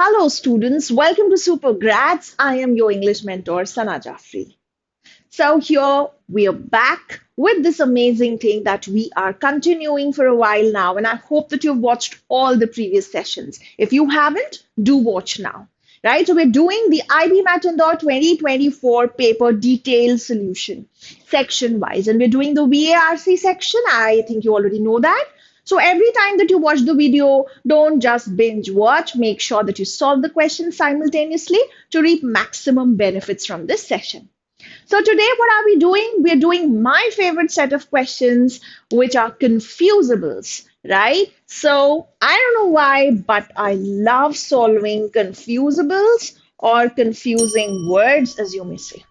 Hello, students. Welcome to Super Grads. I am your English mentor, Sana Jaffrey. So, here we are back with this amazing thing that we are continuing for a while now. And I hope that you've watched all the previous sessions. If you haven't, do watch now. Right? So, we're doing the IPMAT Indore 2024 paper detailed solution section wise. And we're doing the VARC section. I think you already know that. So every time that you watch the video, don't just binge watch. Make sure that you solve the question simultaneously to reap maximum benefits from this session. So today, what are we doing? We're doing my favorite set of questions, which are confusables, right? So I don't know why, but I love solving confusables or confusing words, as you may say.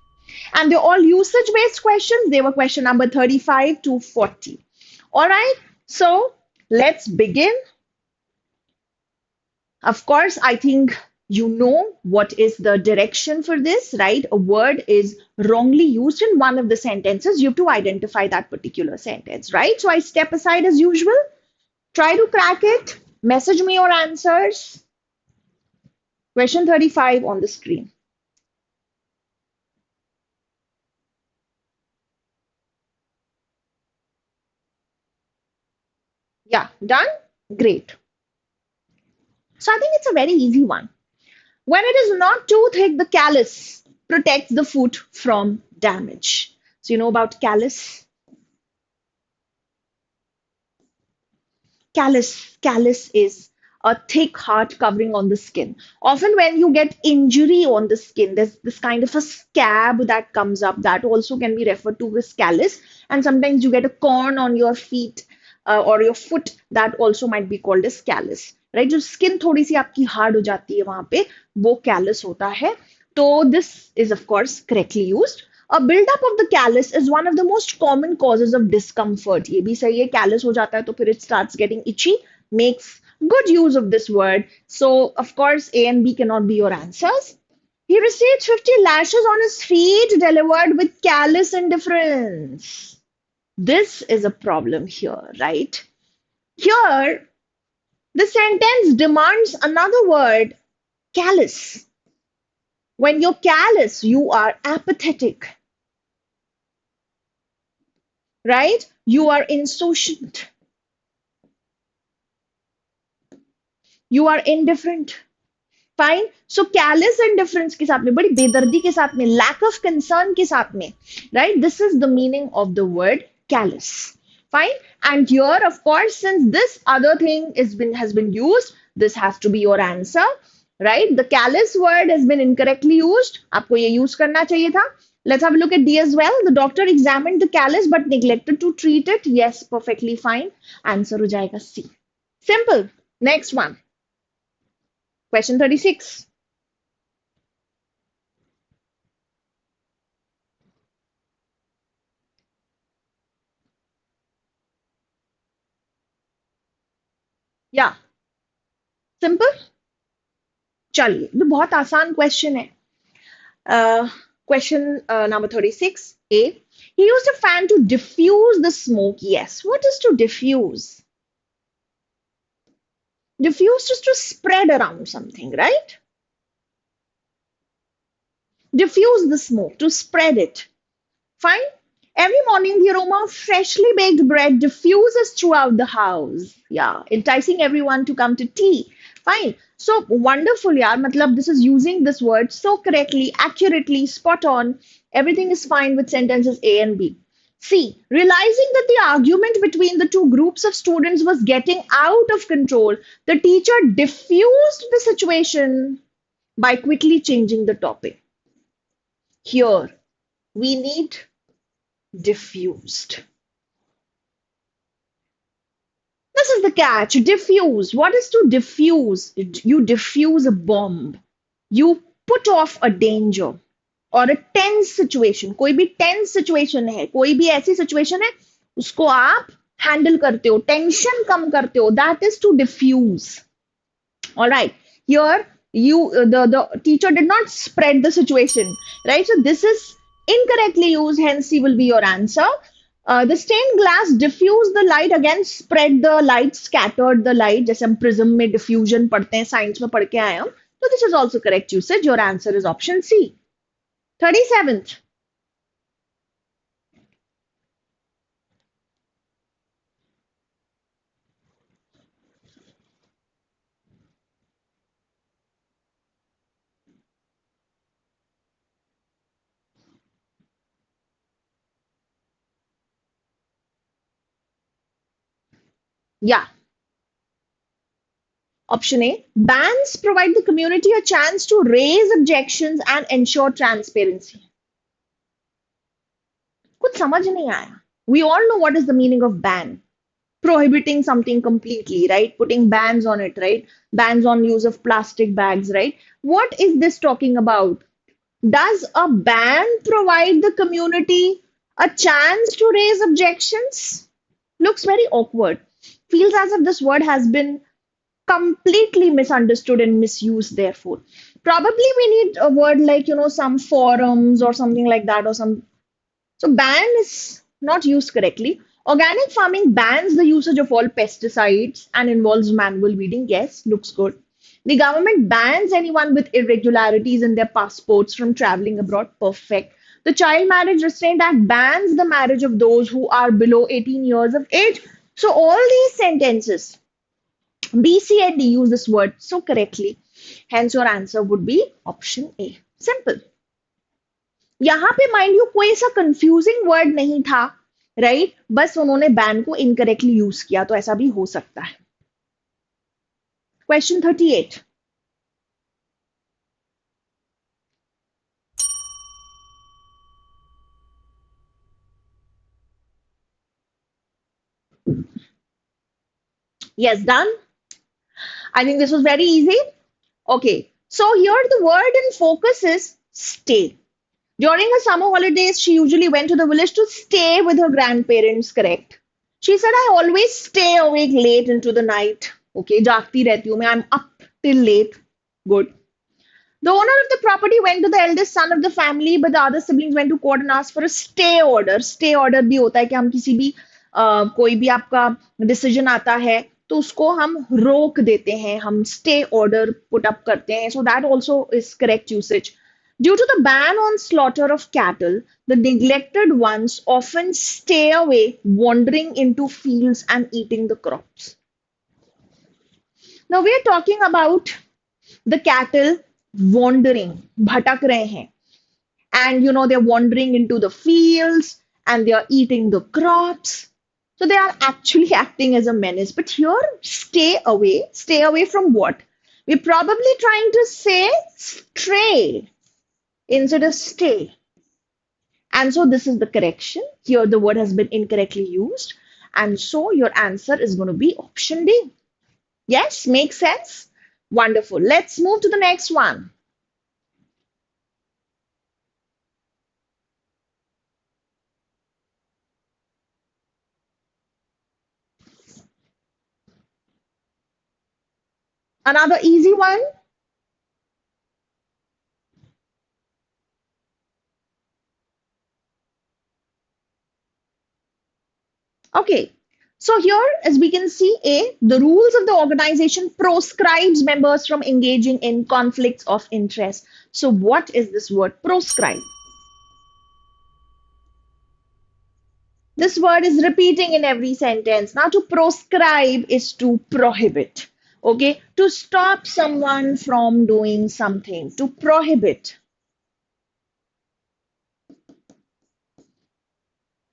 And they're all usage-based questions. They were question number 35 to 40. All right, so let's begin. Of course, I think you know what is the direction for this, right? A word is wrongly used in one of the sentences. You have to identify that particular sentence, right? So I step aside as usual. Try to crack it. Message me your answers. Question 35 on the screen. Yeah, done? Great. So I think it's a very easy one. When it is not too thick, the callus protects the foot from damage. So you know about callus? Callus is a thick hard covering on the skin. Often when you get injury on the skin, there's this kind of a scab that comes up that also can be referred to as callus. And sometimes you get a corn on your feet or your foot that also might be called as callus. Right? जो skin थोड़ी सी आपकी hard हो जाती है वहां पे वो callus होता है. तो this is of course correctly used. A buildup of the callus is one of the most common causes of discomfort. ये भी सही है, callus हो जाता है तो फिर it starts getting itchy. Makes good use of this word. So of course A and B cannot be your answers. He received 50 lashes on his feet delivered with callous indifference. This is a problem here, right? Here, the sentence demands another word, callous. When you're callous, you are apathetic, right? You are insouciant. You are indifferent. Fine. So callous indifference के साथ में, बड़ी बेदर्दी के साथ में, lack of concern के साथ में, right? This is the meaning of the word callous. Fine. And here, of course, since this other thing has been used, this has to be your answer, right? The callous word has been incorrectly used. आपको ये use करना चाहिए था. Let's have a look at D as well. The doctor examined the callus but neglected to treat it. Yes, perfectly fine. Answer हो जाएगा C. Simple. Next one. Question 36. Yeah, simple. चलिए, ये बहुत आसान क्वेश्चन है. Question number 36. A. He used a fan to diffuse the smoke. Yes. What is to diffuse? Diffuse is to spread around something, right? Diffuse the smoke, to spread it. Fine. Every morning, the aroma of freshly baked bread diffuses throughout the house. Yeah, enticing everyone to come to tea. Fine. So wonderful, yaar. Matlab, this is using this word so correctly, accurately, spot on. Everything is fine with sentences A and B. C. Realizing that the argument between the two groups of students was getting out of control, the teacher diffused the situation by quickly changing the topic. Here, we need diffused. This is the catch. Diffuse. What is to diffuse? You diffuse a bomb. You put off a danger or a tense situation. कोई भी tense situation है, कोई भी ऐसी situation है, उसको आप handle करते हो, tension कम करते हो. That is to diffuse. All right. Here, the teacher did not spread the situation, right? So this is incorrectly used, hence C will be your answer. The stained glass diffused the light, again spread the light, scattered the light. जैसे हम prism में diffusion पढ़ते हैं, science में पढ़ के आए हम, So this is also correct usage. Your answer is option C. 37th. Yeah, option A. Bans provide the community a chance to raise objections and ensure transparency. कुछ समझ नहीं आया. We all know what is the meaning of ban. Prohibiting something completely, right? Putting bans on it, right? Bans on use of plastic bags, right? What is this talking about? Does a ban provide the community a chance to raise objections? Looks very awkward. Feels as if this word has been completely misunderstood and misused, therefore. Probably we need a word like, some forums or something like that, or some. So ban is not used correctly. Organic farming bans the usage of all pesticides and involves manual weeding. Yes, looks good. The government bans anyone with irregularities in their passports from traveling abroad. Perfect. The Child Marriage Restraint Act bans the marriage of those who are below 18 years of age. So all these sentences, B, C, and D use this word so correctly. Hence, your answer would be option A. Simple. यहाँ पे mind you कोई ऐसा confusing word नहीं था, right? बस उन्होंने ban को incorrectly use किया, तो ऐसा भी हो सकता है. Question 38. Yes, done. I think this was very easy. Okay, so here the word in focus is stay. During her summer holidays, she usually went to the village to stay with her grandparents, correct? She said, I always stay awake late into the night. Okay, जागती रहती हूँ मैं, I'm up till late. Good. The owner of the property went to the eldest son of the family, but the other siblings went to court and asked for a stay order. Stay order भी होता है कि हम किसी भी कोई भी आपका डिसीजन आता है तो उसको हम रोक देते हैं, हम स्टे ऑर्डर पुट अप करते हैं. So that also is correct usage. Due to the ban on slaughter of cattle, the neglected ones often stay away, wandering into fields and eating the crops. Now we are talking about the cattle wandering, bhatak rahe hain. And they're wandering into the fields and they are eating the crops. So they are actually acting as a menace. But here, stay away. Stay away from what? We're probably trying to say stray instead of stay. And so this is the correction. Here the word has been incorrectly used. And so your answer is going to be option D. Yes, makes sense? Wonderful. Let's move to the next one. Another easy one. Okay. So here, as we can see, A, the rules of the organization proscribes members from engaging in conflicts of interest. So what is this word proscribe? This word is repeating in every sentence. Now to proscribe is to prohibit. Okay. To stop someone from doing something. To prohibit.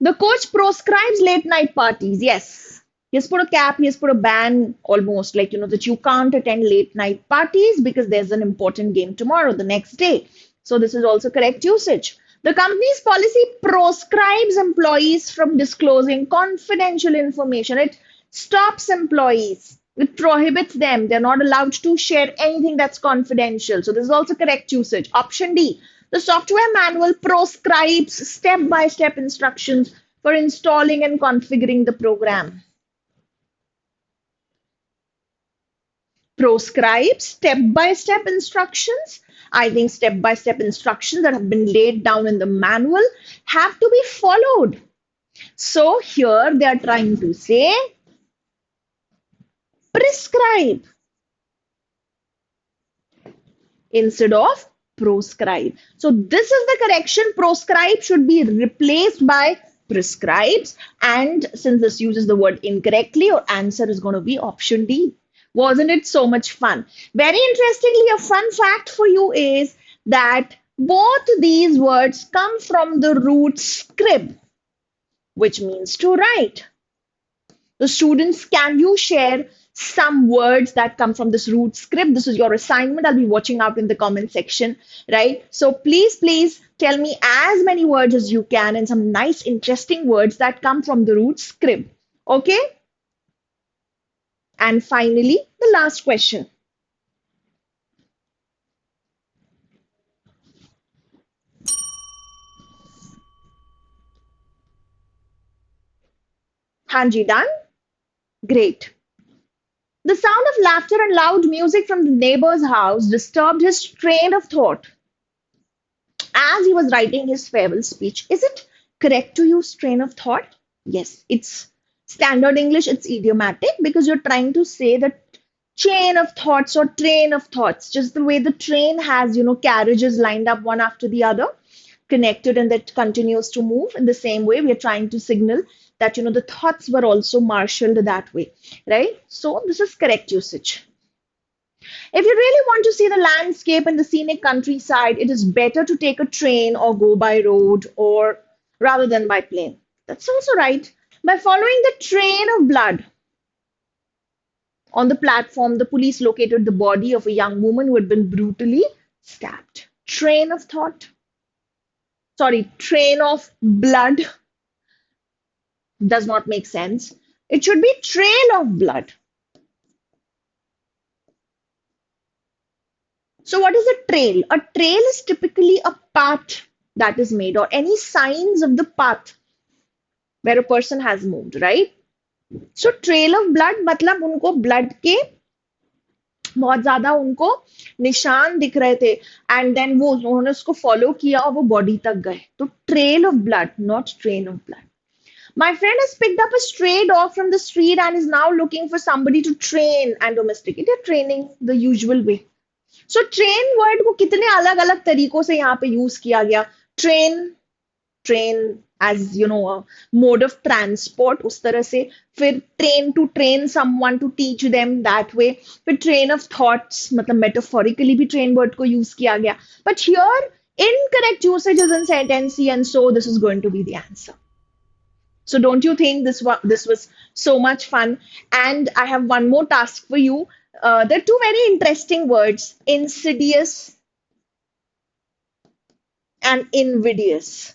The coach proscribes late night parties. Yes. He has put a cap, he has put a ban almost like, that you can't attend late night parties because there's an important game tomorrow, the next day. So this is also correct usage. The company's policy proscribes employees from disclosing confidential information. It stops employees. It prohibits them. They're not allowed to share anything that's confidential. So this is also correct usage. Option D. The software manual proscribes step-by-step instructions for installing and configuring the program. Proscribes step-by-step instructions. I think step-by-step instructions that have been laid down in the manual have to be followed. So here they are trying to say prescribe. instead of proscribe. So this is the correction. Proscribe should be replaced by prescribes. And since this uses the word incorrectly, your answer is going to be option D. Wasn't it so much fun? Very interestingly, a fun fact for you is that both these words come from the root scrib, which means to write. The students, can you share some words that come from this root script? This is your assignment. I'll be watching out in the comment section, right? So please tell me as many words as you can and some nice, interesting words that come from the root script. Okay? And finally, the last question. Hanji, done? Great. The sound of laughter and loud music from the neighbor's house disturbed his train of thought as he was writing his farewell speech. Is it correct to use train of thought? Yes, it's standard English, it's idiomatic because you're trying to say that chain of thoughts or train of thoughts, just the way the train has, carriages lined up one after the other, connected and that continues to move. In the same way, we are trying to signal that, the thoughts were also marshaled that way, right? So this is correct usage. If you really want to see the landscape and the scenic countryside, it is better to take a train or go by road or rather than by plane. That's also right. By following the train of blood on the platform, the police located the body of a young woman who had been brutally stabbed. Train of thought. Sorry, train of blood does not make sense. It should be trail of blood. So what is a trail? A trail is typically a path that is made or any signs of the path where a person has moved, right? So trail of blood मतलब उनको blood के बहुत ज्यादा उनको निशान दिख रहे थे एंड देन वो उन्होंने उसको फॉलो किया और वो बॉडी तक गए तो trail of blood not train of blood. My friend has picked up a stray dog from the street and is now looking for somebody to train and domesticate. They're training the usual way. So train word को कितने अलग अलग तरीकों से यहाँ पे use किया गया. Train as a mode of transport उस तरह से. फिर train to train someone to teach them that way. फिर train of thoughts मतलब metaphorically भी train word को use किया गया. But here incorrect usage is in sentence and so this is going to be the answer. So don't you think this was so much fun? And I have one more task for you. There are two very interesting words, insidious and invidious.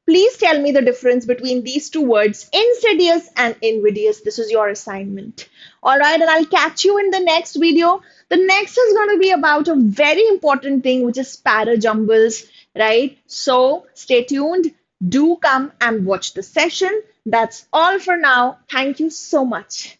Please tell me the difference between these two words, insidious and invidious. This is your assignment. All right, and I'll catch you in the next video. The next is going to be about a very important thing, which is parajumbles, right? So stay tuned. Do come and watch the session. That's all for now. Thank you so much.